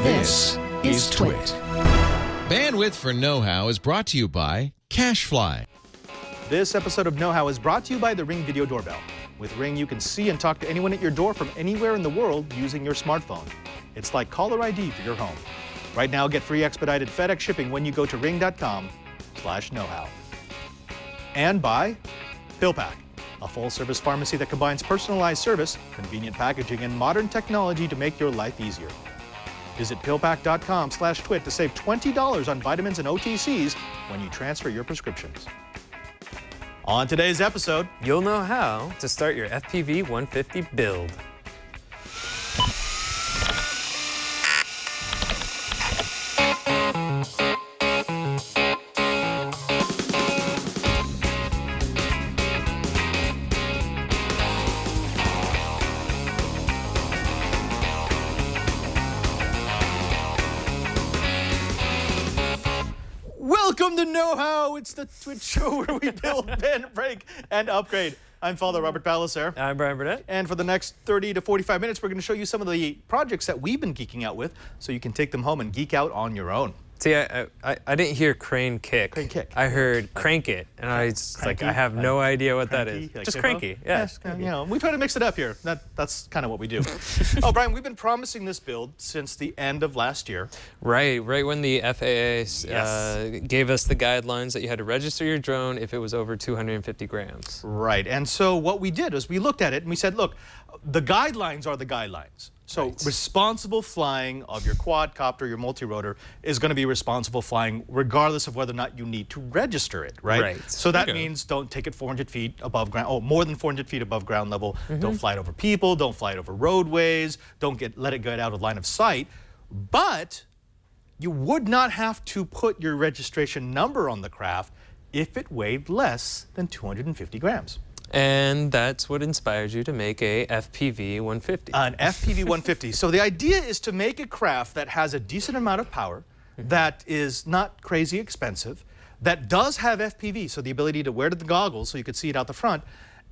This is Twit. Bandwidth for Know-How is brought to you by CashFly. This episode of Know-How is brought to you by the Ring Video Doorbell. With Ring, you can see and talk to anyone at your door from anywhere in the world using your smartphone. It's like caller ID for your home. Right now, get free expedited FedEx shipping when you go to ring.com/knowhow. And by PillPack, a full-service pharmacy that combines personalized service, convenient packaging, and modern technology to make your life easier. Visit pillpack.com/twit to save $20 on vitamins and OTCs when you transfer your prescriptions. On today's episode, you'll know how to start your FPV 150 build. Welcome to Know-How. It's the Twitch show where we build, bend, break, and upgrade. I'm Father Robert Ballecer. I'm Bryan Burnett. And for the next 30 to 45 minutes, we're going to show you some of the projects that we've been geeking out with so you can take them home and geek out on your own. See, I didn't hear crane kick. Crane kick. I heard crank it, and I was like, I have no idea what that is. Like just hip-hop? cranky, yeah. Yes, you know, we try to mix it up here. That's kind of what we do. Oh, Bryan, we've been promising this build since the end of last year. Right when the FAA gave us the guidelines that you had to register your drone if it was over 250 grams. Right, and so what we did is we looked at it and we said, look, the guidelines are the guidelines. So responsible flying of your quadcopter, your multi-rotor, is going to be responsible flying regardless of whether or not you need to register it, right? So that means don't take it 400 feet above ground, more than 400 feet above ground level. Don't fly it over people, don't fly it over roadways, don't let it get out of line of sight. But you would not have to put your registration number on the craft if it weighed less than 250 grams. And that's what inspired you to make a FPV 150. An FPV 150. So the idea is to make a craft that has a decent amount of power, that is not crazy expensive, that does have FPV, so the ability to wear the goggles so you could see it out the front,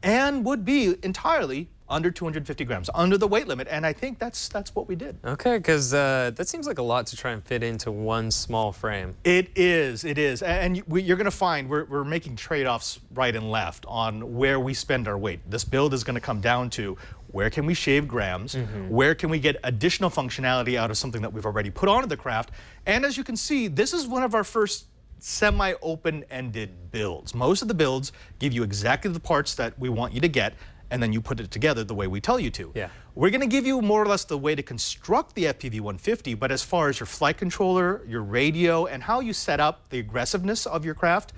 and would be entirely under 250 grams, under the weight limit, and I think that's what we did. Okay, because that seems like a lot to try and fit into one small frame. It is, and you're going to find we're making trade-offs right and left on where we spend our weight. This build is going to come down to where can we shave grams, where can we get additional functionality out of something that we've already put onto the craft, and as you can see, this is one of our first semi-open-ended builds. Most of the builds give you exactly the parts that we want you to get, and then you put it together the way we tell you to. Yeah. We're going to give you more or less the way to construct the FPV 150, but as far as your flight controller, your radio, and how you set up the aggressiveness of your craft,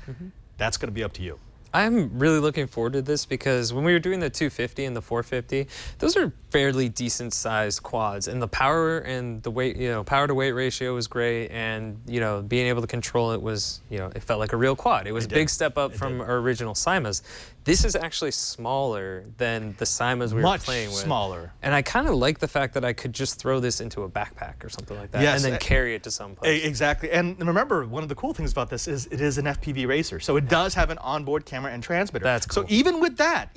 that's going to be up to you. I'm really looking forward to this because when we were doing the 250 and the 450, those are fairly decent sized quads, and the power and the weight, power to weight ratio was great, and being able to control it was, it felt like a real quad. It was a big step up from our original Simas. This is actually smaller than the Simas we were playing with. Much smaller. And I kind of like the fact that I could just throw this into a backpack or something like that, and then carry it to some place. Exactly. And remember, one of the cool things about this is it is an FPV racer, so it does have an onboard camera and transmitter. That's cool. So even with that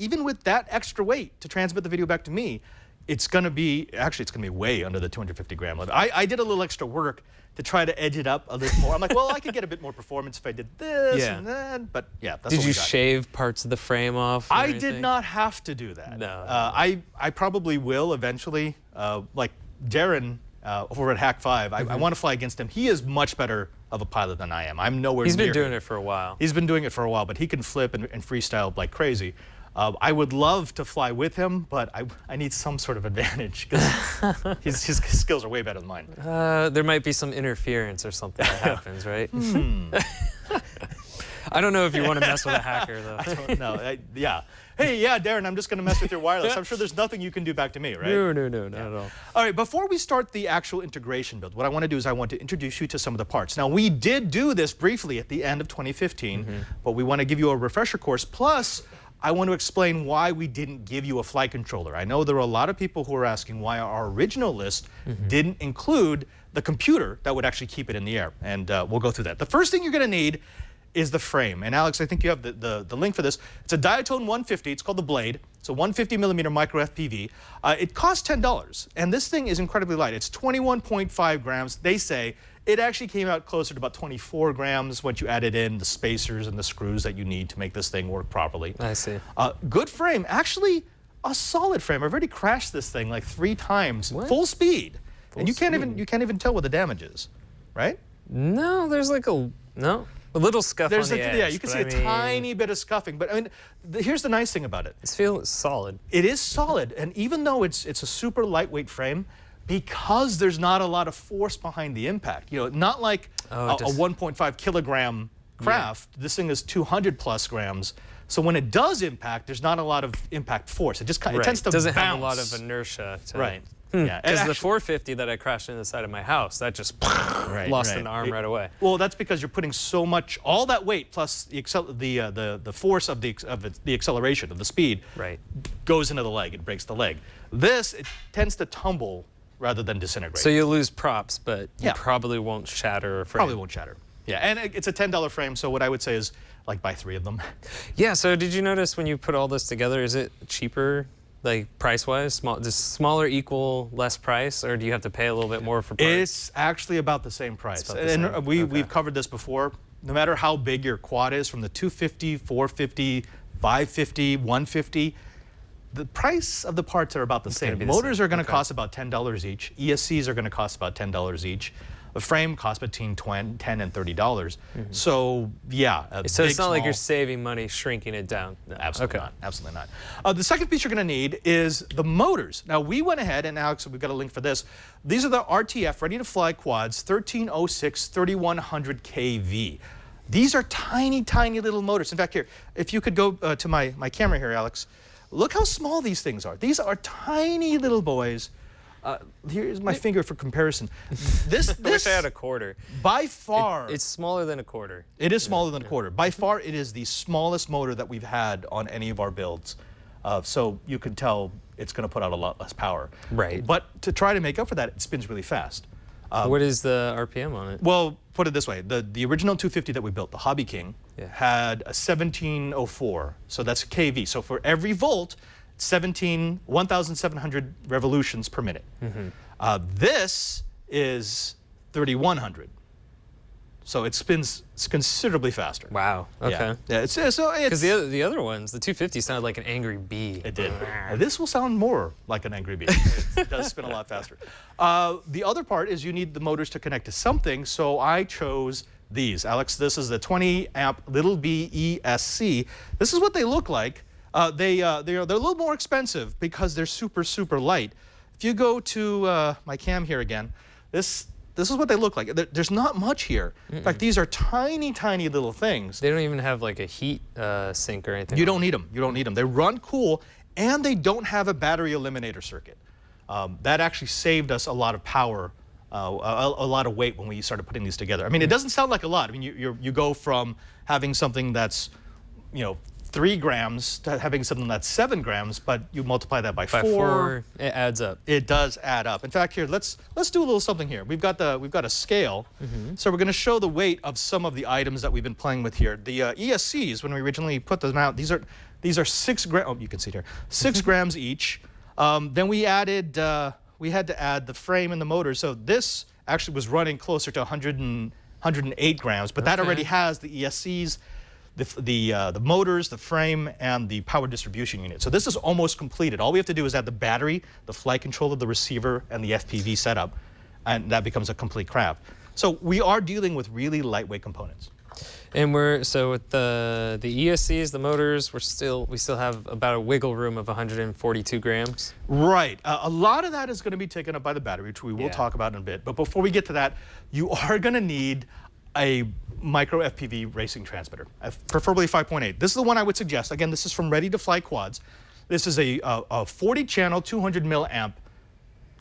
extra weight to transmit the video back to me, it's going to be way under the 250 gram limit. I did a little extra work to try to edge it up a little more. I'm like, well, I could get a bit more performance if I did this and then, but yeah, that's what we got. Did you shave parts of the frame off? I did not have to do that. No. I probably will eventually. Like Darren over at Hack 5, I want to fly against him. He is much better of a pilot than I am. I'm nowhere near. He's been doing it for a while. He's been doing it for a while, but he can flip and freestyle like crazy. I would love to fly with him, but I need some sort of advantage because his skills are way better than mine. There might be some interference or something that happens, right? I don't know if you want to mess with a hacker, though. I don't know. Yeah. Hey, yeah, Darren, I'm just going to mess with your wireless. I'm sure there's nothing you can do back to me, right? No, not at all. All right, before we start the actual integration build, what I want to do is I want to introduce you to some of the parts. Now, we did do this briefly at the end of 2015, but we want to give you a refresher course. Plus, I want to explain why we didn't give you a flight controller. I know there are a lot of people who are asking why our original list didn't include the computer that would actually keep it in the air, and we'll go through that. The first thing you're going to need is the frame. And Alex, I think you have the link for this. It's a Diatone 150. It's called the Blade. It's a 150 millimeter micro FPV. It costs $10, and this thing is incredibly light. It's 21.5 grams. They say it actually came out closer to about 24 grams once you added in the spacers and the screws that you need to make this thing work properly. I see. Good frame. Actually, a solid frame. I've already crashed this thing like 3 times, full speed. And you can't even tell what the damage is, right? No, there's like a little scuff on the edge. Yeah, you can see a tiny bit of scuffing. But I mean, here's the nice thing about it. It feels solid. It is solid, and even though it's a super lightweight frame, because there's not a lot of force behind the impact. You know, not like a 1.5 kilogram craft. Yeah. This thing is 200 plus grams. So when it does impact, there's not a lot of impact force. It just it tends to doesn't bounce. have a lot of inertia. Right. Yeah. Because the 450 that I crashed into the side of my house, that just lost an arm right away. Well, that's because you're putting so much, all that weight plus the force of the acceleration of the speed goes into the leg. It breaks the leg. This, it tends to tumble rather than disintegrate. So you lose props, but you probably won't shatter a frame. Probably won't shatter. Yeah, and it's a $10 frame, so what I would say is like buy 3 of them. Yeah, so did you notice when you put all this together, is it cheaper, like price-wise? Does smaller equal less price, or do you have to pay a little bit more for parts? It's actually about the same price. And we've covered this before. No matter how big your quad is, from the 250, 450, 550, 150, the price of the parts are about the same. Motors are going to cost about $10 each. ESCs are going to cost about $10 each. A frame costs between $10 and $30. So yeah. So it's not like you're saving money shrinking it down. No, absolutely not. Absolutely not. The second piece you're going to need is the motors. Now we went ahead, and Alex, we've got a link for this. These are the RTF ready to fly quads, 1306 3100 kV. These are tiny, tiny little motors. In fact, here, if you could go to my camera here, Alex, look how small these things are. These are tiny little boys. Here's my finger for comparison. This I wish I had a quarter. By far. It's smaller than a quarter. It is smaller than a quarter. By far, it is the smallest motor that we've had on any of our builds. So you can tell it's going to put out a lot less power. Right. But to try to make up for that, it spins really fast. What is the RPM on it? Well, put it this way. The original 250 that we built, the Hobby King, had a 1704. So that's kV. So for every volt, 1,700 revolutions per minute. This is 3,100. So it spins considerably faster. Wow. Okay. Yeah. Because the other ones, the 250 sounded like an angry bee. It did. This will sound more like an angry bee. It does spin a lot faster. The other part is you need the motors to connect to something. So I chose these. Alex, this is the 20 amp Little B ESC. This is what they look like. They're a little more expensive because they're super, super light. If you go to my cam here again, this is what they look like. There's not much here. In fact, these are tiny, tiny little things. They don't even have like a heat sink or anything. You don't need them. You don't need them. They run cool, and they don't have a battery eliminator circuit. That actually saved us a lot of power, a lot of weight when we started putting these together. I mean, it doesn't sound like a lot. I mean, you go from having something that's, 3 grams to having something that's 7 grams, but you multiply that by 4. It adds up. It does add up. In fact, here let's do a little something here. We've got a scale, so we're going to show the weight of some of the items that we've been playing with here. The ESCs, when we originally put them out, these are 6 grams. Oh, you can see it here, 6 grams each. Then we had to add the frame and the motor, so this actually was running closer to 108 grams, but that already has the ESCs. The motors, the frame, and the power distribution unit. So this is almost completed. All we have to do is add the battery, the flight controller, the receiver, and the FPV setup, and that becomes a complete craft. So we are dealing with really lightweight components. And so with the ESCs, the motors, we still have about a wiggle room of 142 grams. Right. A lot of that is going to be taken up by the battery, which we will talk about in a bit. But before we get to that, you are going to need a micro FPV racing transmitter, preferably 5.8. This is the one I would suggest. Again, this is from Ready to Fly Quads. This is a 40-channel, 200 milliamp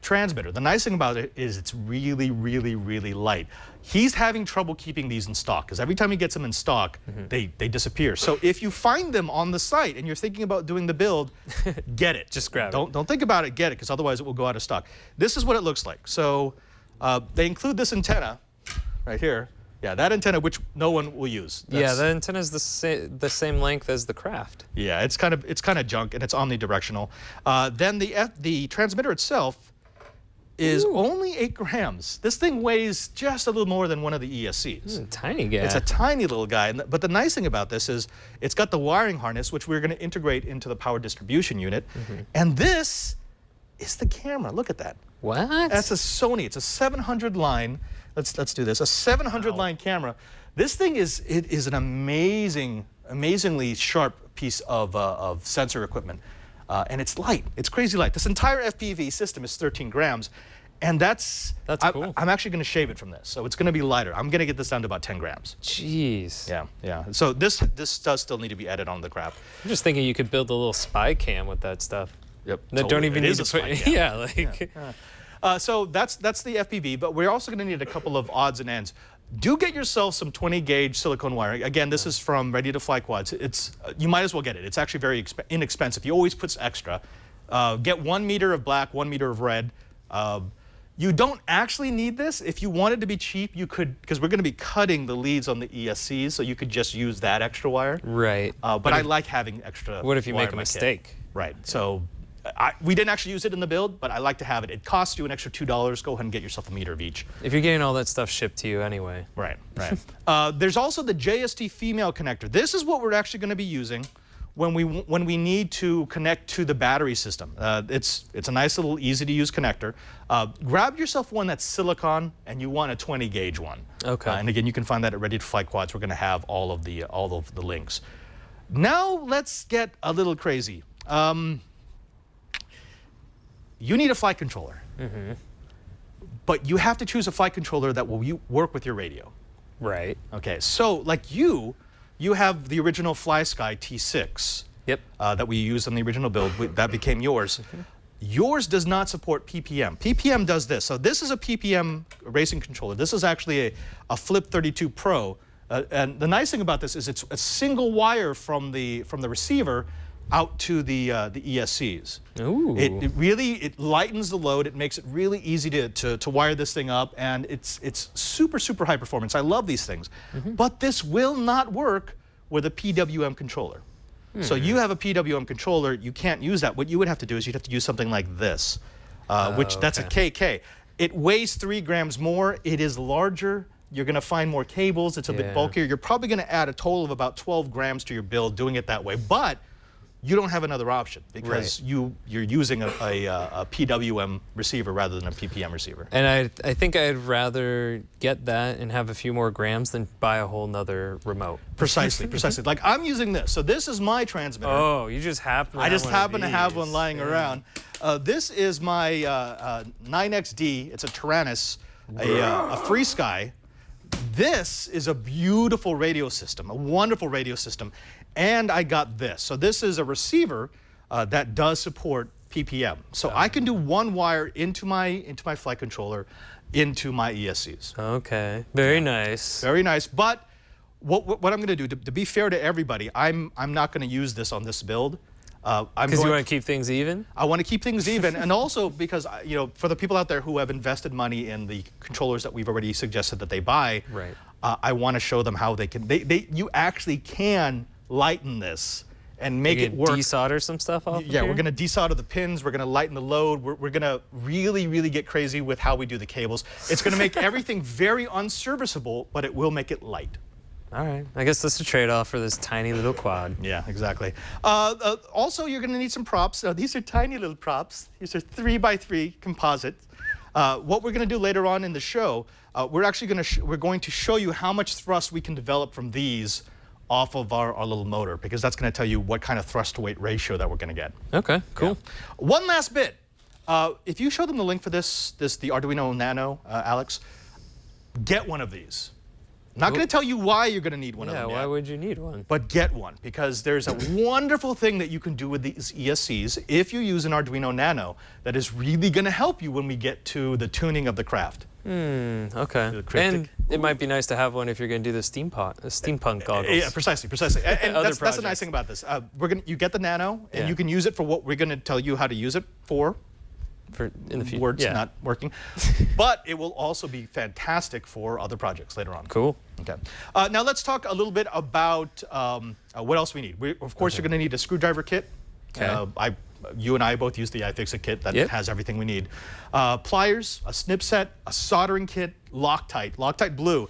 transmitter. The nice thing about it is it's really, really, really light. He's having trouble keeping these in stock because every time he gets them in stock, they disappear. So if you find them on the site and you're thinking about doing the build, get it. Just grab it. Don't think about it, get it, because otherwise it will go out of stock. This is what it looks like. So they include this antenna right here. Yeah, that antenna, which no one will use. Yeah, the antenna is the same length as the craft. Yeah, it's kind of junk, and it's omnidirectional. Then the transmitter itself is only 8 grams. This thing weighs just a little more than one of the ESCs. Tiny guy. It's a tiny little guy. But the nice thing about this is it's got the wiring harness, which we're going to integrate into the power distribution unit. And this is the camera. Look at that. What? That's a Sony. It's a 700 line. Let's do this. A 700 line camera. This thing is an amazingly sharp piece of sensor equipment. And it's light. It's crazy light. This entire FPV system is 13 grams. And that's cool. I'm actually going to shave it from this. So it's going to be lighter. I'm going to get this down to about 10 grams. Jeez. Yeah. So this does still need to be added on the craft. I'm just thinking you could build a little spy cam with that stuff. Yep. That don't even need to put. Yeah, like. So that's the FPV, but we're also going to need a couple of odds and ends. Do get yourself some 20 gauge silicone wiring. Again, this is from Ready to Fly Quads. You might as well get it. It's actually very inexpensive. You always put extra. Get 1 meter of black, 1 meter of red. You don't actually need this. If you wanted to be cheap, you could, because we're going to be cutting the leads on the ESCs, so you could just use that extra wire. Right. But I like having extra. What if you wire make a in my kit. mistake? Right. So we didn't actually use it in the build, but I like to have it. It costs you an extra $2. Go ahead and get yourself a meter of each. If you're getting all that stuff shipped to you anyway. Right. There's also the JST female connector. This is what we're actually going to be using when we need to connect to the battery system. It's a nice little easy to use connector. Grab yourself one that's silicon, and you want a 20 gauge one. Okay. And again, you can find that at Ready to Fly Quads. We're going to have all of the links. Now let's get a little crazy. You need a flight controller, but you have to choose a flight controller that will work with your radio. Right. Okay, so like you have the original FlySky T6. Yep. That we used on the original build. That became yours. Yours does not support PPM. PPM does this. So this is a PPM racing controller. This is actually a Flip 32 Pro. And the nice thing about this is it's a single wire from the receiver out to the ESCs. Ooh. It really lightens the load. It makes it really easy to wire this thing up, and it's super high performance. I love these things, but this will not work with a PWM controller. So you have a PWM controller, you can't use that. What you would have to do is you'd have to use something like this, that's a KK. It weighs 3 grams more. It is larger. You're going to find more cables. It's a bit bulkier. You're probably going to add a total of about 12 grams to your build doing it that way, but you don't have another option because you're using a PWM receiver rather than a PPM receiver. And I think I'd rather get that and have a few more grams than buy a whole nother remote. Precisely. Like I'm using this. So this is my transmitter. Oh, you just happen to I just happen to have one lying around. This is my 9XD. It's a Tyrannus, a FreeSky. This is a beautiful radio system, a wonderful radio system. And I got this. So this is a receiver that does support PPM. So I can do one wire into my flight controller, into my ESCs. Okay, very nice. Very nice. But what I'm going to do, to be fair to everybody, I'm not going to use this on this build. Because you want to keep things even? I want to keep things even, and also because for the people out there who have invested money in the controllers that we've already suggested that they buy, right. I want to show them how they can. You actually can lighten this and make it work. Desolder some stuff off. Yeah, we're going to desolder the pins. We're going to lighten the load. We're going to really get crazy with how we do the cables. It's going to make everything very unserviceable, but it will make it light. All right. I guess that's a trade-off for this tiny little quad. Yeah, exactly. Also, you're going to need some props. These are tiny little props. These are 3x3 composite. What we're going to do later on in the show, we're going to show you how much thrust we can develop from these off of our little motor, because that's going to tell you what kind of thrust-to-weight ratio that we're going to get. Okay, cool. Yeah. One last bit. If you show them the link for the Arduino Nano, Alex, get one of these. I'm not going to tell you why you're going to need one of them yet. Yeah, why would you need one? But get one, because there's a wonderful thing that you can do with these ESCs if you use an Arduino Nano that is really going to help you when we get to the tuning of the craft. Okay. And it might be nice to have one if you're going to do the steampunk goggles. Yeah, precisely. And that's the nice thing about this. You get the Nano, and you can use it for what we're going to tell you how to use it for. in the future. Words not working. But it will also be fantastic for other projects later on. Cool. Okay. Now let's talk a little bit about what else we need. Of course, you're going to need a screwdriver kit. Okay. You and I both use the iFixit kit that Yep. has everything we need. Pliers, a snip set, a soldering kit, Loctite blue.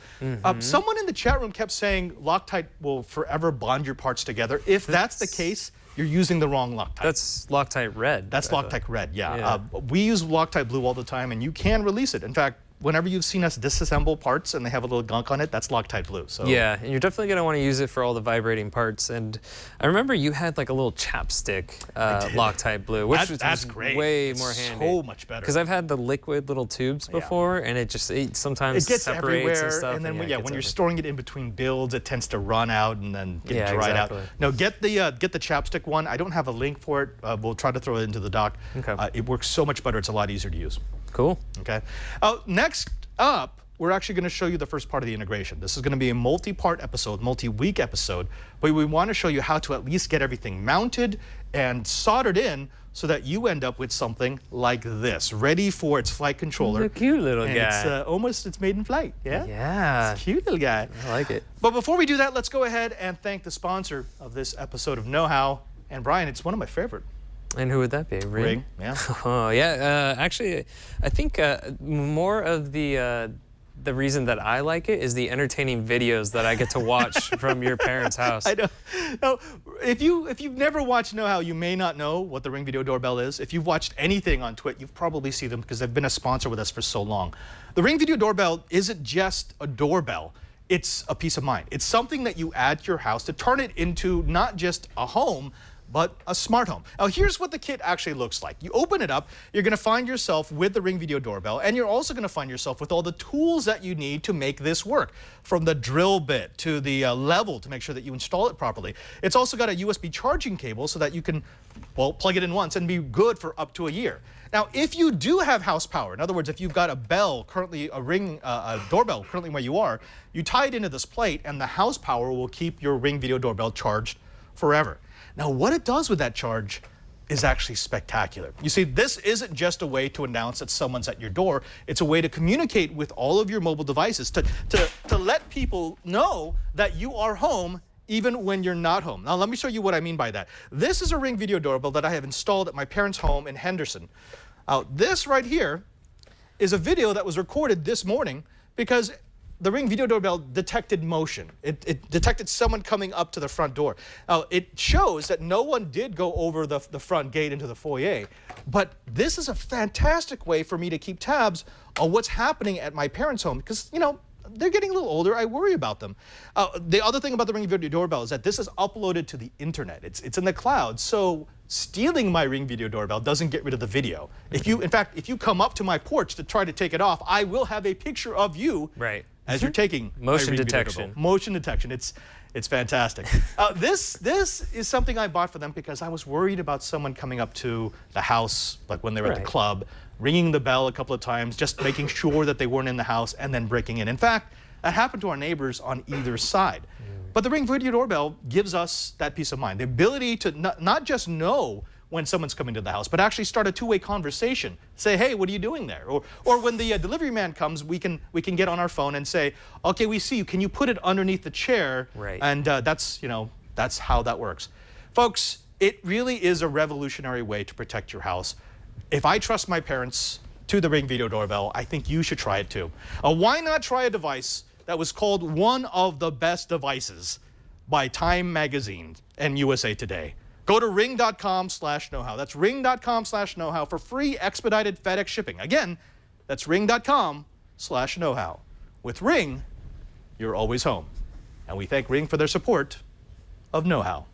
Someone in the chat room kept saying Loctite will forever bond your parts together. If that's the case, you're using the wrong Loctite. That's Loctite red. That's Loctite red, yeah. We use Loctite blue all the time, and you can release it. In fact, whenever you've seen us disassemble parts and they have a little gunk on it, that's Loctite blue. So yeah, and you're definitely going to want to use it for all the vibrating parts. And I remember you had like a little chapstick Loctite blue, which that's was great. way more handy. So much better. Because I've had the liquid little tubes before, and it sometimes it gets separates everywhere, and stuff. and then when you're everywhere. storing it in between builds, it tends to run out and then get dried out. No, get the chapstick one. I don't have a link for it. We'll try to throw it into the doc. Okay. It works so much better. It's a lot easier to use. Cool. Okay. Next up, we're actually going to show you the first part of the integration. This is going to be a multi-part episode, multi-week episode, but we want to show you how to at least get everything mounted and soldered in so that you end up with something like this, ready for its flight controller. A cute little and guy. It's made in flight. Yeah. Yeah. It's a cute little guy. I like it. But before we do that, let's go ahead and thank the sponsor of this episode of Know How. And Bryan, it's one of my favorite. And who would that be? Ring. Yeah. Oh yeah. Actually, I think more of the reason that I like it is the entertaining videos that I get to watch from your parents' house. I know. Now, if you've never watched Know How, you may not know what the Ring Video Doorbell is. If you've watched anything on Twit, you've probably seen them because they've been a sponsor with us for so long. The Ring Video Doorbell isn't just a doorbell. It's a peace of mind. It's something that you add to your house to turn it into not just a home, but a smart home. Now, here's what the kit actually looks like. You open it up, you're gonna find yourself with the Ring Video Doorbell, and you're also gonna find yourself with all the tools that you need to make this work, from the drill bit to the level to make sure that you install it properly. It's also got a USB charging cable so that you can, well, plug it in once and be good for up to a year. Now, if you do have house power, in other words, if you've got a bell, currently a doorbell currently where you are, you tie it into this plate and the house power will keep your Ring Video Doorbell charged forever. Now, what it does with that charge is actually spectacular. You see, this isn't just a way to announce that someone's at your door. It's a way to communicate with all of your mobile devices, to let people know that you are home even when you're not home. Now, let me show you what I mean by that. This is a Ring Video Doorbell that I have installed at my parents' home in Henderson. This right here is a video that was recorded this morning because the Ring Video Doorbell detected motion. It detected someone coming up to the front door. Now, it shows that no one did go over the front gate into the foyer, but this is a fantastic way for me to keep tabs on what's happening at my parents' home because, you know, they're getting a little older. I worry about them. The other thing about the Ring Video Doorbell is that this is uploaded to the internet. It's in the cloud, so stealing my Ring Video Doorbell doesn't get rid of the video. In fact, if you come up to my porch to try to take it off, I will have a picture of you as you're taking motion my Ring Video detection. Doorbell. Motion detection. It's fantastic. This is something I bought for them because I was worried about someone coming up to the house, like when they were at the club, ringing the bell a couple of times, just making sure that they weren't in the house and then breaking in. In fact, that happened to our neighbors on either side. But the Ring Video Doorbell gives us that peace of mind, the ability to not just know when someone's coming to the house, but actually start a two-way conversation. Say, hey, what are you doing there? Or when the delivery man comes, we can get on our phone and say, okay, we see you. Can you put it underneath the chair? Right. And that's how that works. Folks, it really is a revolutionary way to protect your house. If I trust my parents to the Ring Video Doorbell, I think you should try it too. Why not try a device that was called one of the best devices by Time Magazine and USA Today? Go to ring.com/knowhow. That's ring.com/knowhow for free expedited FedEx shipping. Again, that's ring.com/knowhow. With Ring, you're always home. And we thank Ring for their support of Know How.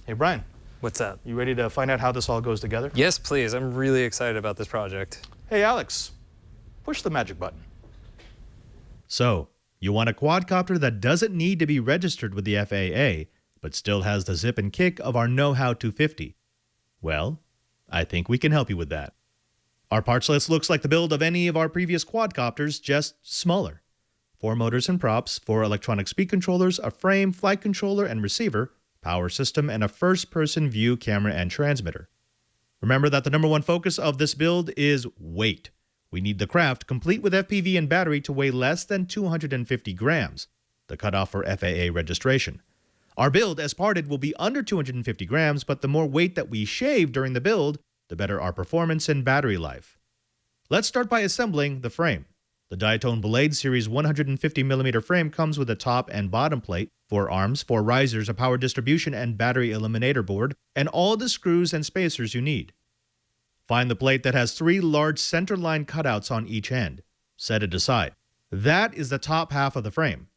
Hey, Bryan. What's up? You ready to find out how this all goes together? Yes, please. I'm really excited about this project. Hey, Alex, push the magic button. So, you want a quadcopter that doesn't need to be registered with the FAA, but still has the zip and kick of our Know How 250. Well, I think we can help you with that. Our parts list looks like the build of any of our previous quadcopters, just smaller. 4 motors and props, 4 electronic speed controllers, a frame, flight controller and receiver, power system, and a first-person view camera and transmitter. Remember that the number one focus of this build is weight. We need the craft, complete with FPV and battery, to weigh less than 250 grams, the cutoff for FAA registration. Our build, as parted, will be under 250 grams, but the more weight that we shave during the build, the better our performance and battery life. Let's start by assembling the frame. The Diatone Blade Series 150mm frame comes with a top and bottom plate, 4 arms, 4 risers, a power distribution and battery eliminator board, and all the screws and spacers you need. Find the plate that has 3 large centerline cutouts on each end. Set it aside. That is the top half of the frame.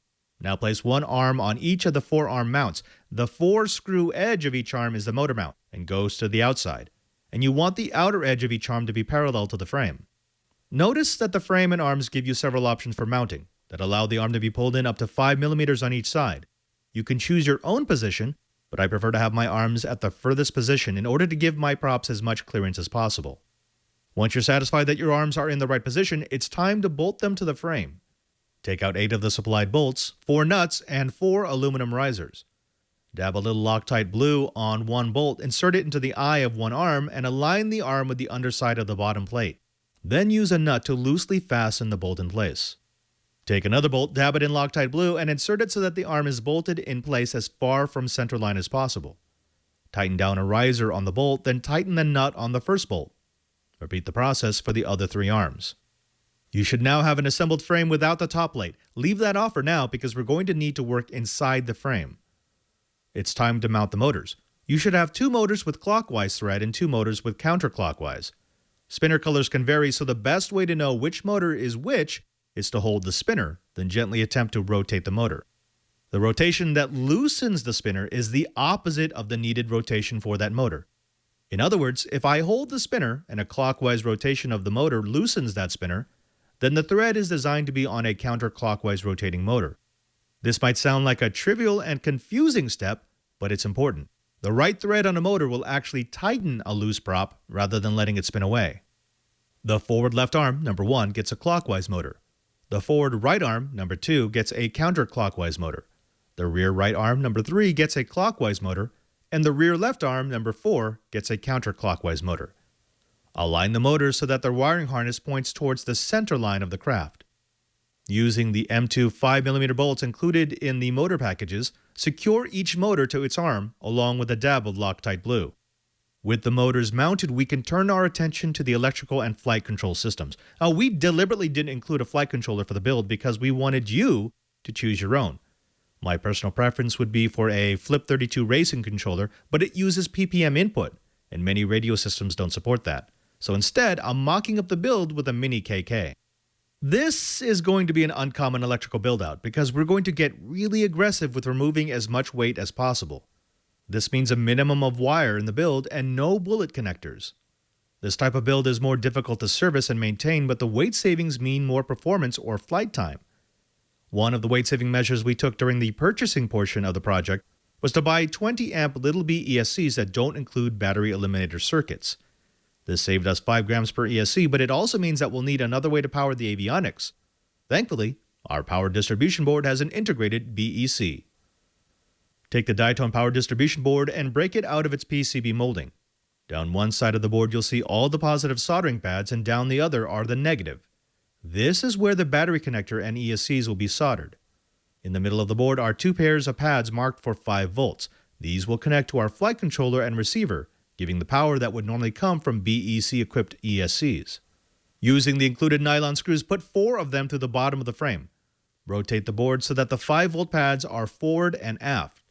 Now place 1 arm on each of the 4 arm mounts. The 4-screw edge of each arm is the motor mount and goes to the outside. And you want the outer edge of each arm to be parallel to the frame. Notice that the frame and arms give you several options for mounting that allow the arm to be pulled in up to 5mm on each side. You can choose your own position, but I prefer to have my arms at the furthest position in order to give my props as much clearance as possible. Once you're satisfied that your arms are in the right position, it's time to bolt them to the frame. Take out 8 of the supplied bolts, 4 nuts, and 4 aluminum risers. Dab a little Loctite glue on one bolt, insert it into the eye of one arm, and align the arm with the underside of the bottom plate. Then use a nut to loosely fasten the bolt in place. Take another bolt, dab it in Loctite glue, and insert it so that the arm is bolted in place as far from centerline as possible. Tighten down a riser on the bolt, then tighten the nut on the first bolt. Repeat the process for the other 3 arms. You should now have an assembled frame without the top plate. Leave that off for now because we're going to need to work inside the frame. It's time to mount the motors. You should have 2 motors with clockwise thread and 2 motors with counterclockwise. Spinner colors can vary, so the best way to know which motor is which is to hold the spinner, then gently attempt to rotate the motor. The rotation that loosens the spinner is the opposite of the needed rotation for that motor. In other words, if I hold the spinner and a clockwise rotation of the motor loosens that spinner, then the thread is designed to be on a counterclockwise rotating motor. This might sound like a trivial and confusing step, but it's important. The right thread on a motor will actually tighten a loose prop rather than letting it spin away. The forward left arm, number 1, gets a clockwise motor. The forward right arm, number 2, gets a counterclockwise motor. The rear right arm, number 3, gets a clockwise motor. And the rear left arm, number 4, gets a counterclockwise motor. Align the motors so that the wiring harness points towards the center line of the craft. Using the M2 5mm bolts included in the motor packages, secure each motor to its arm along with a dab of Loctite glue. With the motors mounted, we can turn our attention to the electrical and flight control systems. We deliberately didn't include a flight controller for the build because we wanted you to choose your own. My personal preference would be for a Flip 32 racing controller, but it uses PPM input, and many radio systems don't support that. So instead, I'm mocking up the build with a mini KK. This is going to be an uncommon electrical build-out because we're going to get really aggressive with removing as much weight as possible. This means a minimum of wire in the build and no bullet connectors. This type of build is more difficult to service and maintain, but the weight savings mean more performance or flight time. One of the weight-saving measures we took during the purchasing portion of the project was to buy 20-amp little B ESCs that don't include battery eliminator circuits. This saved us 5 grams per ESC, but it also means that we'll need another way to power the avionics. Thankfully, our power distribution board has an integrated BEC. Take the Diatone power distribution board and break it out of its PCB molding. Down one side of the board you'll see all the positive soldering pads, and down the other are the negative. This is where the battery connector and ESCs will be soldered. In the middle of the board are 2 pairs of pads marked for 5 volts. These will connect to our flight controller and receiver, giving the power that would normally come from BEC-equipped ESCs. Using the included nylon screws, put 4 of them through the bottom of the frame. Rotate the board so that the 5-volt pads are forward and aft.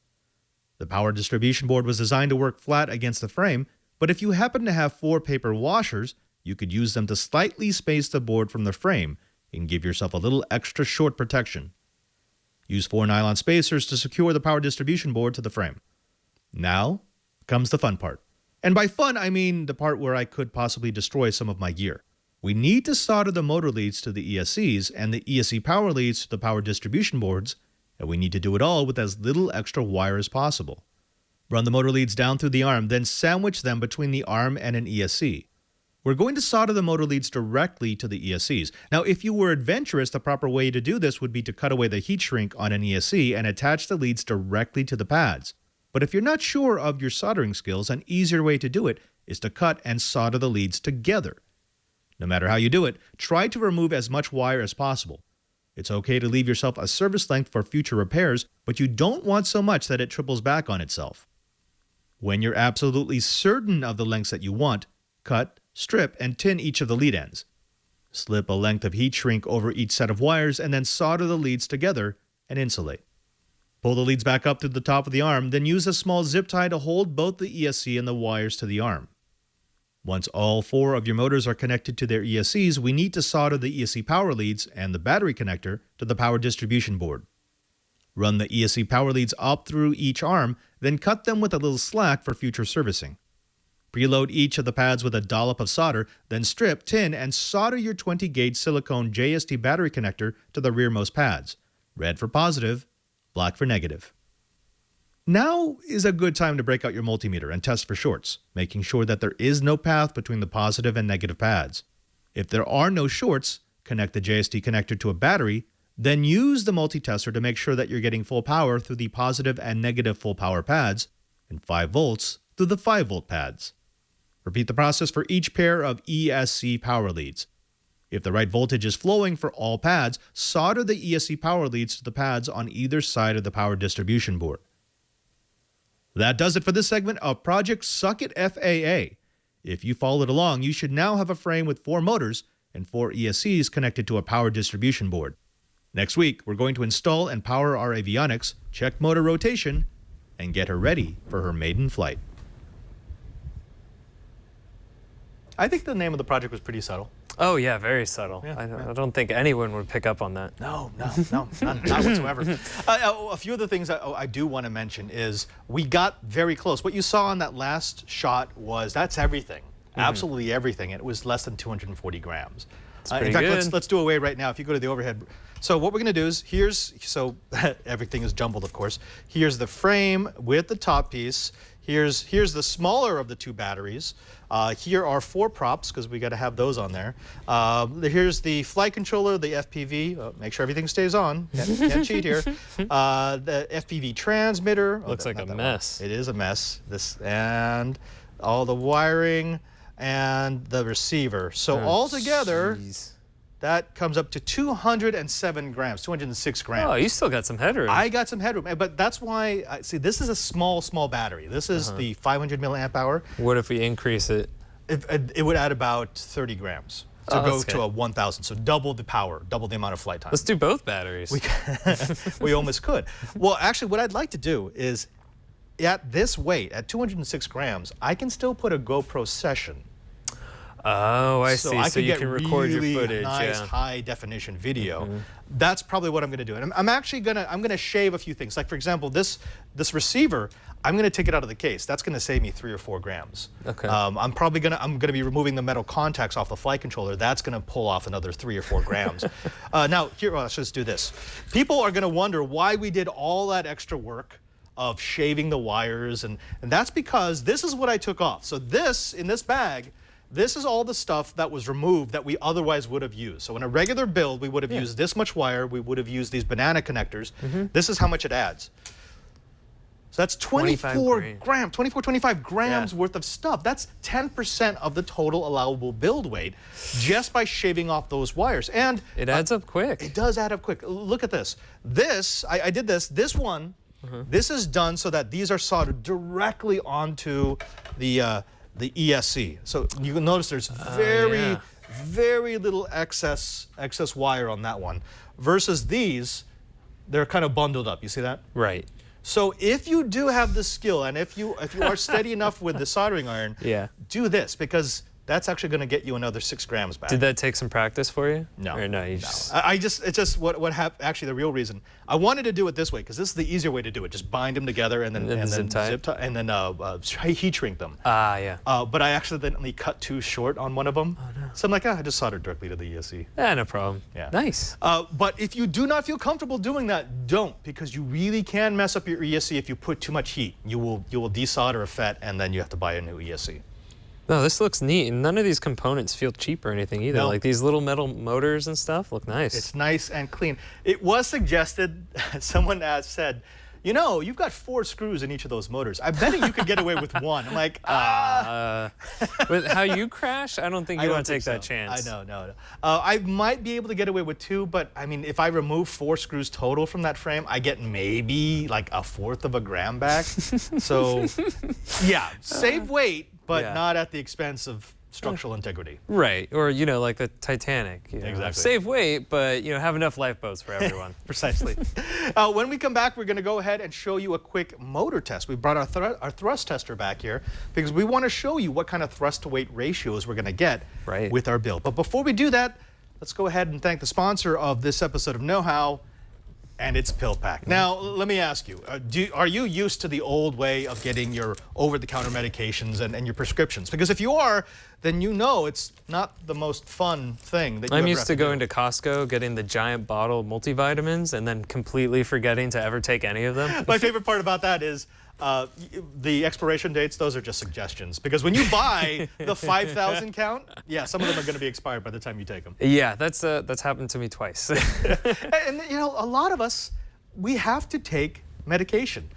The power distribution board was designed to work flat against the frame, but if you happen to have 4 paper washers, you could use them to slightly space the board from the frame and give yourself a little extra short protection. Use 4 nylon spacers to secure the power distribution board to the frame. Now comes the fun part. And by fun, I mean the part where I could possibly destroy some of my gear. We need to solder the motor leads to the ESCs and the ESC power leads to the power distribution boards, and we need to do it all with as little extra wire as possible. Run the motor leads down through the arm, then sandwich them between the arm and an ESC. We're going to solder the motor leads directly to the ESCs. Now, if you were adventurous, the proper way to do this would be to cut away the heat shrink on an ESC and attach the leads directly to the pads. But if you're not sure of your soldering skills, an easier way to do it is to cut and solder the leads together. No matter how you do it, try to remove as much wire as possible. It's okay to leave yourself a service length for future repairs, but you don't want so much that it triples back on itself. When you're absolutely certain of the lengths that you want, cut, strip, and tin each of the lead ends. Slip a length of heat shrink over each set of wires and then solder the leads together and insulate. Pull the leads back up to the top of the arm, then use a small zip tie to hold both the ESC and the wires to the arm. Once all 4 of your motors are connected to their ESCs, we need to solder the ESC power leads and the battery connector to the power distribution board. Run the ESC power leads up through each arm, then cut them with a little slack for future servicing. Preload each of the pads with a dollop of solder, then strip, tin, and solder your 20-gauge silicone JST battery connector to the rearmost pads. Red for positive, black for negative. Now is a good time to break out your multimeter and test for shorts, making sure that there is no path between the positive and negative pads. If there are no shorts, connect the JST connector to a battery, then use the multitester to make sure that you're getting full power through the positive and negative full power pads and 5 volts through the 5-volt pads. Repeat the process for each pair of ESC power leads. If the right voltage is flowing for all pads, solder the ESC power leads to the pads on either side of the power distribution board. That does it for this segment of Project Suck It FAA. If you followed along, you should now have a frame with 4 motors and 4 ESCs connected to a power distribution board. Next week, we're going to install and power our avionics, check motor rotation, and get her ready for her maiden flight. I think the name of the project was pretty subtle. Oh, yeah, very subtle. Yeah, I don't think anyone would pick up on that. No, not whatsoever. A few of the things I do want to mention is we got very close. What you saw in that last shot was that's everything, absolutely everything. It was less than 240 grams. In fact, let's do away right now. If you go to the overhead. So what we're going to do is everything is jumbled, of course. Here's the frame with the top piece. Here's the smaller of the 2 batteries. Here are 4 props, because we got to have those on there. Here's the flight controller, the FPV. Make sure everything stays on. Can't cheat here. The FPV transmitter. Looks like a mess. It is a mess. And all the wiring and the receiver. So altogether, that comes up to 207 grams, 206 grams. Oh, you still got some headroom. I got some headroom, but that's why, see, this is a small battery. This is the 500 milliamp hour. What if we increase it? It would add about 30 grams to go to a 1,000, so double the power, double the amount of flight time. Let's do both batteries. We almost could. Well, actually, what I'd like to do is, at this weight, at 206 grams, I can still put a GoPro session. Oh, I see. So you can record your footage. Nice high definition video. That's probably what I'm going to do. And I'm actually going to shave a few things. Like, for example, this receiver, I'm going to take it out of the case. That's going to save me 3 or 4 grams. Okay. I'm going to be removing the metal contacts off the flight controller. That's going to pull off another 3 or 4 grams. Now, let's just do this. People are going to wonder why we did all that extra work of shaving the wires, and that's because this is what I took off. So in this bag, this is all the stuff that was removed that we otherwise would have used. So in a regular build, we would have used this much wire. We would have used these banana connectors. This is how much it adds. So that's 25 grams worth of stuff. That's 10% of the total allowable build weight just by shaving off those wires. And it adds up quick. It does add up quick. Look at this. I did this. This one, this is done so that these are soldered directly onto the ESC. So you can notice there's very little excess wire on that one. Versus these, they're kind of bundled up. You see that? Right. So if you do have the skill, and if you are steady enough with the soldering iron, do this, because that's actually going to get you another 6 grams back. Did that take some practice for you? No. Or no, it's just what happened. Actually, the real reason I wanted to do it this way, because this is the easier way to do it. Just bind them together and then zip tie and then heat shrink them. But I accidentally cut too short on one of them. Oh, no. So I'm like, I just soldered directly to the ESC. No problem. Yeah. Nice. But if you do not feel comfortable doing that, don't, because you really can mess up your ESC if you put too much heat. You will desolder a FET, and then you have to buy a new ESC. No, this looks neat, and none of these components feel cheap or anything either. No. Like these little metal motors and stuff look nice. It's nice and clean. It was suggested, someone said, you know, you've got 4 screws in each of those motors. I bet you could get away with 1. I'm like, With how you crash, I don't think you want to take that so. chance. I know, no. I might be able to get away with 2, but I mean, if I remove 4 screws total from that frame, I get maybe like 1/4 of a gram back. So, yeah, save weight, but not at the expense of structural integrity. Right, or you know, like the Titanic. You know, exactly. Save weight, but you know, have enough lifeboats for everyone. Precisely. When we come back, we're going to go ahead and show you a quick motor test. We brought our thrust tester back here because we want to show you what kind of thrust to weight ratios we're going to get with our build. But before we do that, let's go ahead and thank the sponsor of this episode of Know How, and it's PillPack. Now, let me ask you, are you used to the old way of getting your over-the-counter medications and your prescriptions? Because if you are, then you know it's not the most fun thing that you I'm used to going to Costco, getting the giant bottle of multivitamins, and then completely forgetting to ever take any of them. My favorite part about that is the expiration dates, those are just suggestions. Because when you buy the 5,000 count, yeah, some of them are going to be expired by the time you take them. Yeah, that's happened to me twice. And you know, a lot of us, we have to take medication.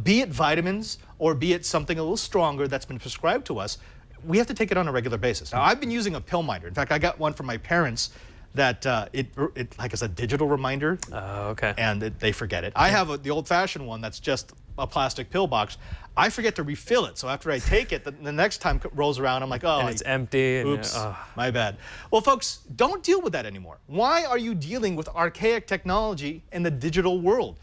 Be it vitamins or be it something a little stronger that's been prescribed to us, we have to take it on a regular basis. Now, I've been using a pill minder. In fact, I got one from my parents that it like is a digital reminder. Oh, okay. And they forget it. I have the old-fashioned one that's just a plastic pill box. I forget to refill it, so after I take it, the next time it rolls around, I'm like, oh, and it's empty. Oops, my bad. Well, folks, don't deal with that anymore. Why are you dealing with archaic technology in the digital world?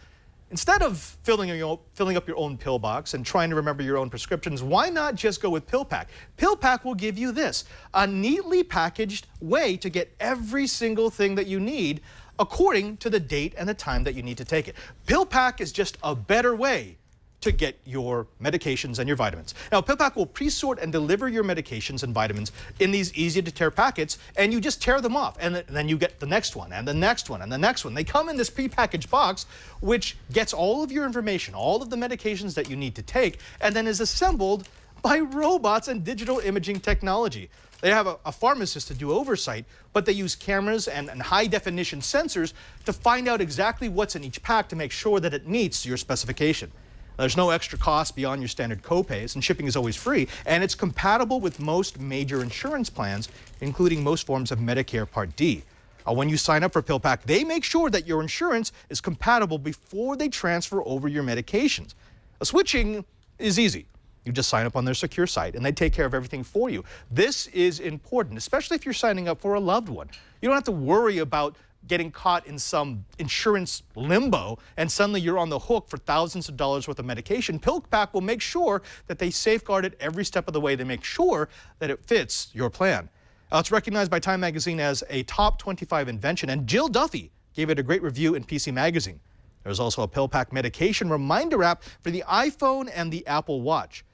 Instead of filling up your own pill box and trying to remember your own prescriptions, why not just go with PillPack? PillPack will give you this, a neatly packaged way to get every single thing that you need according to the date and the time that you need to take it. PillPack is just a better way to get your medications and your vitamins. Now, PillPack will pre-sort and deliver your medications and vitamins in these easy-to-tear packets, and you just tear them off, and then you get the next one, and the next one, and the next one. They come in this pre-packaged box, which gets all of your information, all of the medications that you need to take, and then is assembled by robots and digital imaging technology. They have a pharmacist to do oversight, but they use cameras and high-definition sensors to find out exactly what's in each pack to make sure that it meets your specification. There's no extra cost beyond your standard copays, and shipping is always free, and it's compatible with most major insurance plans, including most forms of Medicare Part D. When you sign up for PillPack, they make sure that your insurance is compatible before they transfer over your medications. Switching is easy. You just sign up on their secure site, and they take care of everything for you. This is important, especially if you're signing up for a loved one. You don't have to worry about getting caught in some insurance limbo and suddenly you're on the hook for thousands of dollars worth of medication. PillPack will make sure that they safeguard it every step of the way. They make sure that it fits your plan. It's recognized by Time Magazine as a top 25 invention, and Jill Duffy gave it a great review in PC Magazine. There's also a PillPack medication reminder app for the iPhone and the Apple Watch.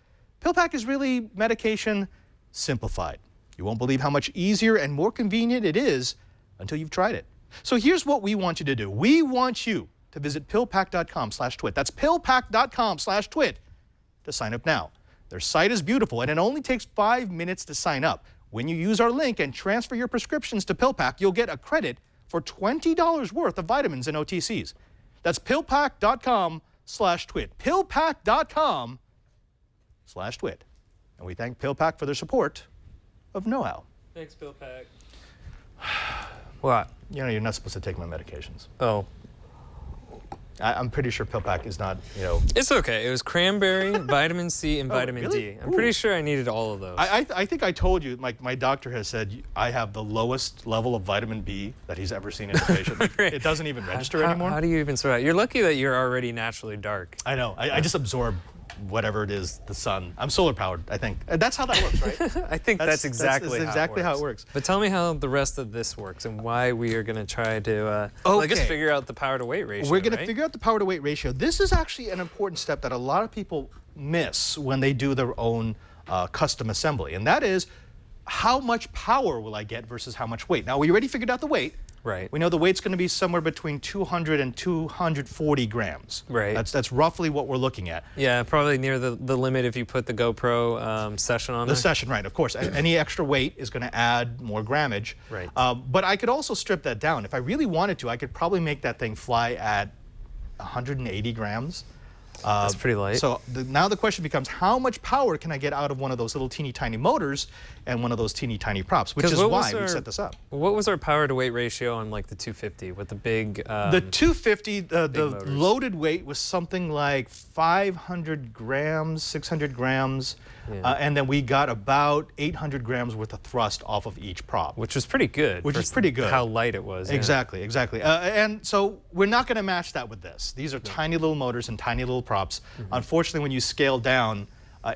PillPack is really medication simplified. You won't believe how much easier and more convenient it is until you've tried it. So here's what we want you to do. We want you to visit pillpack.com/twit. That's pillpack.com/twit to sign up now. Their site is beautiful, and it only takes 5 minutes to sign up. When you use our link and transfer your prescriptions to PillPack, you'll get a credit for $20 worth of vitamins and OTCs. That's pillpack.com/twit. pillpack.com/twit. And we thank PillPack for their support of Know How. Thanks, PillPack. What? You know, you're not supposed to take my medications. Oh. I'm pretty sure PillPack is not, you know. It's okay. It was cranberry, vitamin C, and vitamin really? D. I'm pretty sure I needed all of those. I think I told you, my doctor has said I have the lowest level of vitamin B that he's ever seen in a patient. Right. It doesn't even register anymore. How do you even sort out? You're lucky that you're already naturally dark. I know. I just absorb whatever it is, the sun. I'm solar powered, I think. That's how that works, right? I think that's exactly how it works. But tell me how the rest of this works and why we are going to try to I guess figure out the power to weight ratio. We're going to figure out the power to weight ratio. This is actually an important step that a lot of people miss when they do their own custom assembly, and that is how much power will I get versus how much weight. Now, we already figured out the weight. Right. We know the weight's going to be somewhere between 200 and 240 grams. Right. That's roughly what we're looking at. Yeah, probably near the limit if you put the GoPro session on there. The session, right, of course. Any extra weight is going to add more grammage. Right. But I could also strip that down. If I really wanted to, I could probably make that thing fly at 180 grams. That's pretty light. So now the question becomes, how much power can I get out of one of those little teeny tiny motors and one of those teeny tiny props, which is why we set this up. What was our power to weight ratio on like the 250 with the big the 250, the motors. loaded weight was something like 500 grams, 600 grams, and then we got about 800 grams worth of thrust off of each prop. which was pretty good. Which is pretty good. How light it was. Yeah. Exactly, exactly. And so we're not going to match that with this. These are tiny little motors and tiny little props. Unfortunately, when you scale down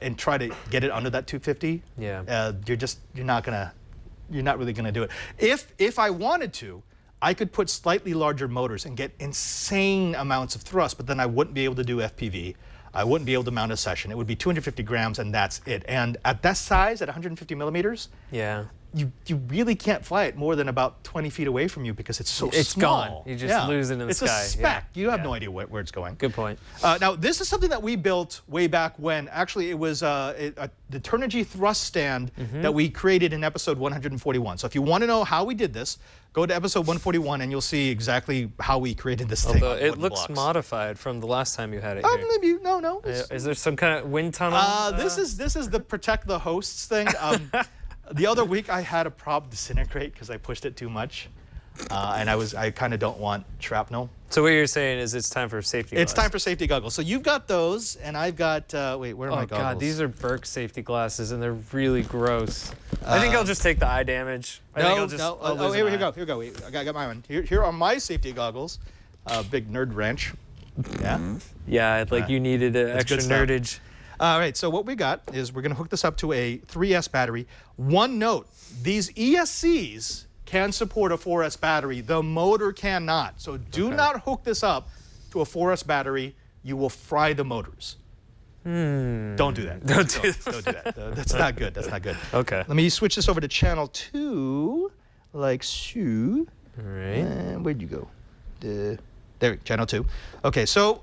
and try to get it under that 250, you're not really gonna do it. If I wanted to, I could put slightly larger motors and get insane amounts of thrust, but then I wouldn't be able to do FPV. I wouldn't be able to mount a session. It would be 250 grams and that's it. And at that size, at 150 millimeters, you really can't fly it more than about 20 feet away from you because it's so small. It's gone. You just lose it in the sky. It's a speck. You have no idea where it's going. Good point. Now, this is something that we built way back when. Actually, it was the Turnigy thrust stand that we created in episode 141. So if you want to know how we did this, go to episode 141 and you'll see exactly how we created this thing. Although it looks modified from the last time you had it here. Maybe, no. Is there some kind of wind tunnel? This is the protect the hosts thing. The other week I had a prop disintegrate because I pushed it too much, and I kind of don't want shrapnel. So what you're saying is it's time for safety. It's time for safety goggles. So you've got those, and I've got. Wait, where are my goggles? Oh God, these are Burke safety glasses, and they're really gross. I think I'll just take the eye damage. No. Here we go. Wait, I got my one. Here are my safety goggles. Big nerd wrench. Yeah. Yeah, like you needed an extra nerdage. All right, so what we got is we're going to hook this up to a 3S battery. One note, these ESCs can support a 4S battery. The motor cannot. So do not hook this up to a 4S battery. You will fry the motors. Don't do that. Don't do that. That's not good. That's not good. Okay. Let me switch this over to channel 2, like so. All right. Where'd you go? There, channel 2. Okay, so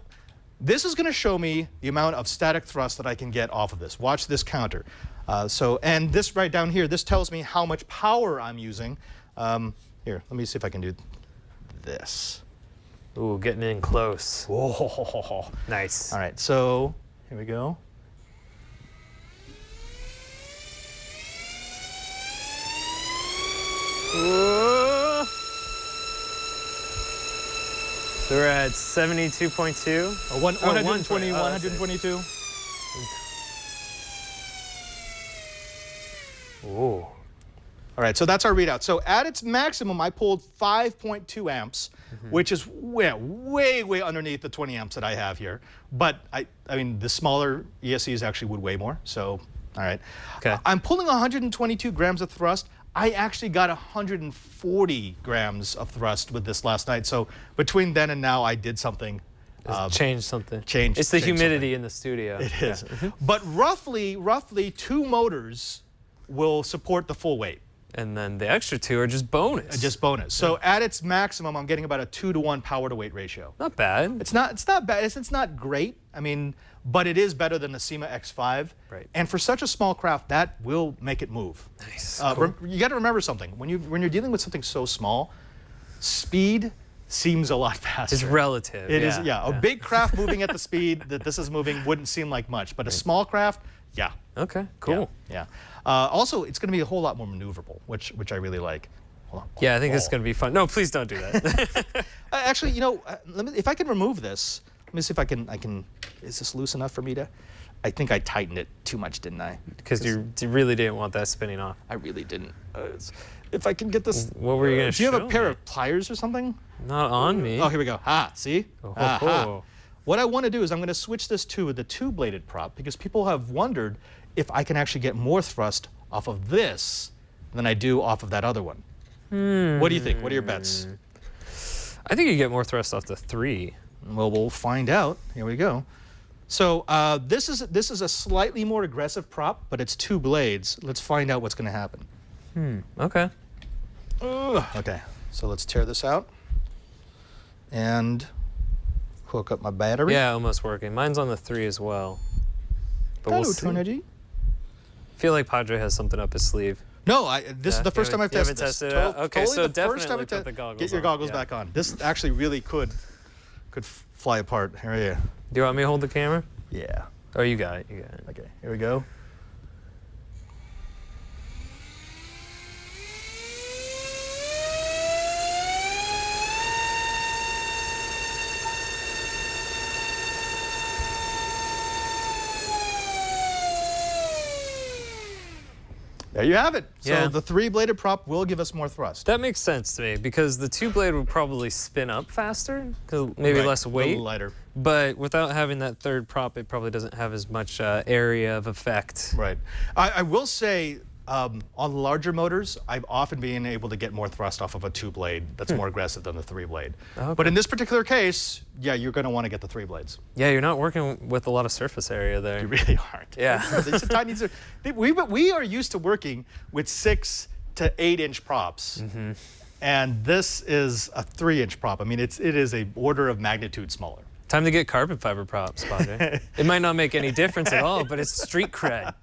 this is going to show me the amount of static thrust that I can get off of this. Watch this counter. And this right down here, this tells me how much power I'm using. Here, let me see if I can do this. Ooh, getting in close. Whoa. Nice. All right, so here we go. So we're at 72.2. 122. Ooh. All right, so that's our readout. So at its maximum, I pulled 5.2 amps, which is way underneath the 20 amps that I have here. But I mean, the smaller ESCs actually would weigh more. So, all right. Okay. I'm pulling 122 grams of thrust. I actually got 140 grams of thrust with this last night. So between then and now, I did something. Change something. It's the humidity in the studio. It is. But roughly 2 motors will support the full weight. And then the extra 2 are just bonus. Just bonus. So at its maximum, I'm getting about a 2-to-1 power to weight ratio. Not bad. It's not bad. It's not great. I mean, but it is better than the SEMA X5. Right. And for such a small craft, that will make it move. Nice. Cool. You got to remember something. When you're dealing with something so small, speed seems a lot faster. It's relative. It is. Yeah. A big craft moving at the speed that this is moving wouldn't seem like much, but a small craft, yeah. Okay. Cool. Yeah. Also, it's going to be a whole lot more maneuverable, which I really like. Hold on. Yeah, I think this is going to be fun. No, please don't do that. Actually, if I can remove this, let me see if I can. Is this loose enough for me to? I think I tightened it too much, didn't I? Because you really didn't want that spinning off. I really didn't. If I can get this. What were you going to show? Do you have a pair of pliers or something? Not on me. Oh, here we go. See? Oh. What I want to do is I'm going to switch this to the 2-bladed prop because people have wondered if I can actually get more thrust off of this than I do off of that other one. What do you think? What are your bets? I think you get more thrust off the 3. Well, we'll find out. Here we go. So this is a slightly more aggressive prop, but it's 2 blades. Let's find out what's going to happen. Okay. Okay. So let's tear this out and hook up my battery. Yeah, almost working. Mine's on the 3 as well. But we'll see. Turnigy. I feel like Padre has something up his sleeve. No, this is the first time I've tested this. Tested it out? Okay, so the first time definitely put the goggles Get your goggles back on. This actually really could fly apart. Here we go. Do you want me to hold the camera? Yeah. Oh, you got it. You got it. Okay, here we go. There you have it. Yeah. So the 3-bladed prop will give us more thrust. That makes sense to me because the 2-blade would probably spin up faster, because maybe less weight. A little lighter. But without having that third prop, it probably doesn't have as much area of effect. Right. I will say, on larger motors, I've often been able to get more thrust off of a 2-blade that's more aggressive than the 3-blade. Okay. But in this particular case, yeah, you're going to want to get the 3 blades. Yeah, you're not working with a lot of surface area there. You really aren't. Yeah. It's a tiny, we are used to working with 6 to 8-inch props. And this is a 3-inch prop. I mean, it is a order of magnitude smaller. Time to get carbon fiber props, Padre. It might not make any difference at all, but it's street cred.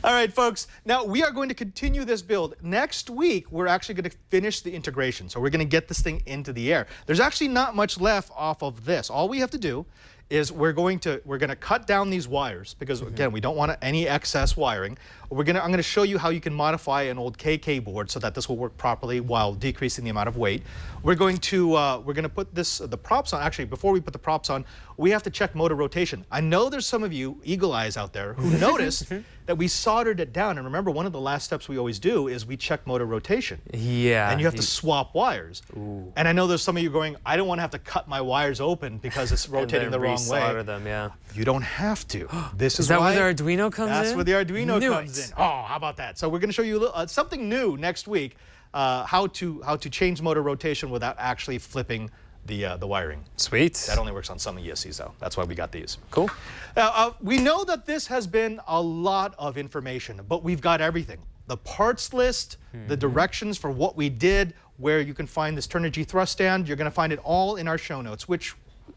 All right, folks. Now, we are going to continue this build. Next week, we're actually going to finish the integration. So we're going to get this thing into the air. There's actually not much left off of this. All we have to do is we're going to cut down these wires because, again, we don't want any excess wiring. I'm going to show you how you can modify an old KK board so that this will work properly while decreasing the amount of weight. We're going to put the props on. Actually, before we put the props on, we have to check motor rotation. I know there's some of you eagle eyes out there who noticed that we soldered it down. And remember, one of the last steps we always do is we check motor rotation. Yeah. And you have to swap wires. Ooh. And I know there's some of you going, I don't want to have to cut my wires open because it's rotating the wrong way. Solder them, yeah. You don't have to. This is that where the Arduino comes in? That's where the Arduino Knew comes it. in. Oh, how about that? So we're going to show you something new next week, how to change motor rotation without actually flipping the wiring. Sweet. That only works on some ESCs though. That's why we got these. Cool. We know that this has been a lot of information, but we've got everything. The parts list, the directions for what we did, where you can find this Turnigy thrust stand. You're going to find it all in our show notes, which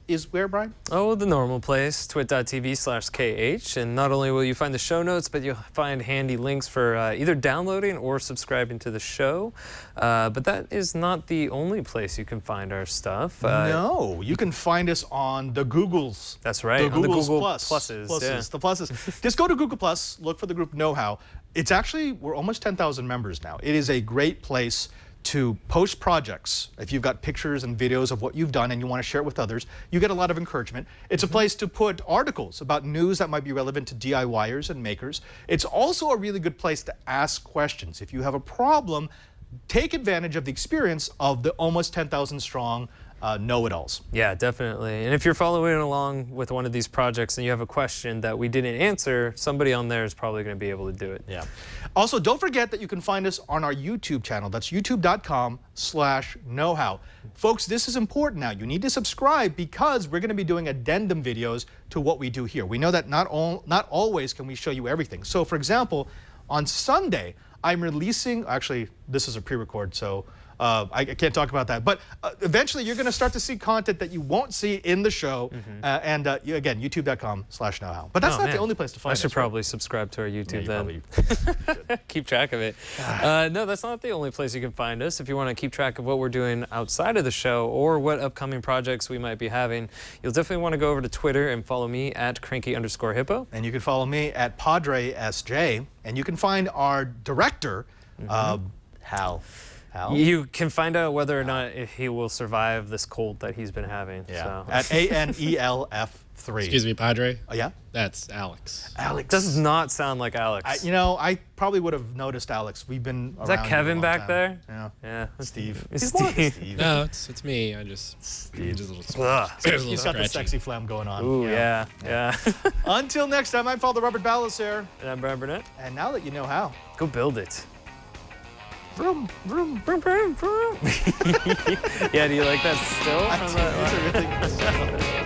is where, Brian? Oh, the normal place, twit.tv/KH. And not only will you find the show notes, but you'll find handy links for either downloading or subscribing to the show. But that is not the only place you can find our stuff. No, you can find us on the Googles. That's right, the on the Googles Google pluses. yeah. The pluses. Just go to Google Plus, look for the group Know How. It's actually, we're almost 10,000 members now. It is a great place to post projects. If you've got pictures and videos of what you've done and you want to share it with others, you get a lot of encouragement. It's a place to put articles about news that might be relevant to DIYers and makers. It's also a really good place to ask questions. If you have a problem, take advantage of the experience of the almost 10,000 strong know-it-alls. Yeah, definitely. And if you're following along with one of these projects and you have a question that we didn't answer, somebody on there is probably going to be able to do it. Yeah. Also, don't forget that you can find us on our YouTube channel. That's youtube.com/knowhow. Folks, this is important now. You need to subscribe because we're going to be doing addendum videos to what we do here. We know that not always can we show you everything. So, for example, on Sunday, I'm releasing, actually, this is a pre-record, so I can't talk about that. But eventually, you're going to start to see content that you won't see in the show. And again, youtube.com/knowhow. But that's not the only place to find us. I should probably subscribe to our YouTube then. Probably keep track of it. No, that's not the only place you can find us. If you want to keep track of what we're doing outside of the show or what upcoming projects we might be having, you'll definitely want to go over to Twitter and follow me at cranky_hippo. And you can follow me at PadreSJ. And you can find our director, Hal. You can find out whether or not he will survive this cold that he's been having. Yeah. So. At ANELF3. Excuse me, Padre. Oh, yeah? That's Alex. Alex. Does not sound like Alex. I probably would have noticed Alex. We've been Is that Kevin back there? Yeah. Yeah. Steve. It's He's more like Steve. Steve. No, it's me. I just Steve. just a little, Ugh. He's got the sexy phlegm going on. Ooh, yeah. Until next time, I'm Father Robert Ballecer. And I'm Bryan Burnett. And now that you know how. Go build it. Vroom, vroom. Vroom, vroom, vroom. Yeah, do you like that still? I do. It's a really good song.